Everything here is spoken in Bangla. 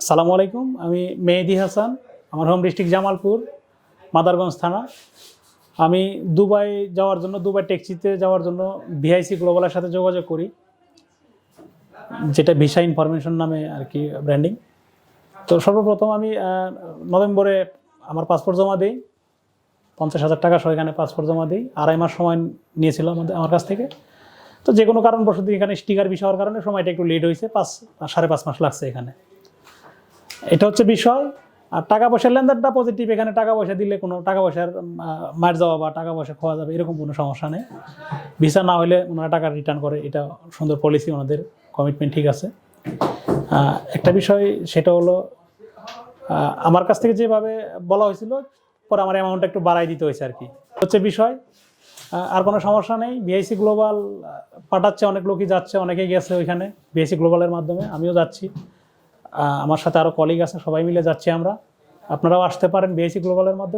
আসসালামু আলাইকুম। আমি মেহেদি হাসান। আমার হোম ডিস্ট্রিক্ট জামালপুর, মাদারগঞ্জ থানা। আমি দুবাই যাওয়ার জন্য, দুবাই ট্যাক্সিতে যাওয়ার জন্য ভিআইসি গ্লোবালের সাথে যোগাযোগ করি, যেটা ভিসা ইনফরমেশন নামে আর কি ব্র্যান্ডিং। তো সর্বপ্রথম আমি নভেম্বরে আমার পাসপোর্ট জমা দিই, 50,000 টাকা সহ এখানে পাসপোর্ট জমা দিই। 2.5 মাস সময় নিয়েছিল আমার কাছ থেকে। তো যে কোনো কারণবশত এখানে স্টিকার ভিসা হওয়ার কারণে সময়টা একটু লেট হয়েছে, 5.5 মাস লাগছে এখানে। এটা হচ্ছে বিষয়। আর টাকা পয়সার লেনদেনটা পজিটিভ। এখানে টাকা পয়সা দিলে কোনো টাকা পয়সার মার যাওয়া বা টাকা পয়সা খাওয়া যাবে এরকম কোনো সমস্যা নেই। ভিসা না হলে ওনারা টাকা রিটার্ন করে, এটা সুন্দর পলিসি, ওনাদের কমিটমেন্ট ঠিক আছে। একটা বিষয় সেটা হলো, আমার কাছ থেকে যেভাবে বলা হয়েছিল, পরে আমার অ্যামাউন্টটা একটু বাড়াই দিতে হয়েছে আর কি, হচ্ছে বিষয়। আর কোনো সমস্যা নেই। ভিআইসি গ্লোবাল পাঠাচ্ছে, অনেক লোকই যাচ্ছে, অনেকেই গেছে ওইখানে ভিআইসি গ্লোবালের মাধ্যমে। আমিও যাচ্ছি, আমার সাথে আরও কলিগ আছে, সবাই মিলে যাচ্ছি আমরা। আপনারাও আসতে পারেন ভিআইসি গ্লোবালের মাধ্যমে।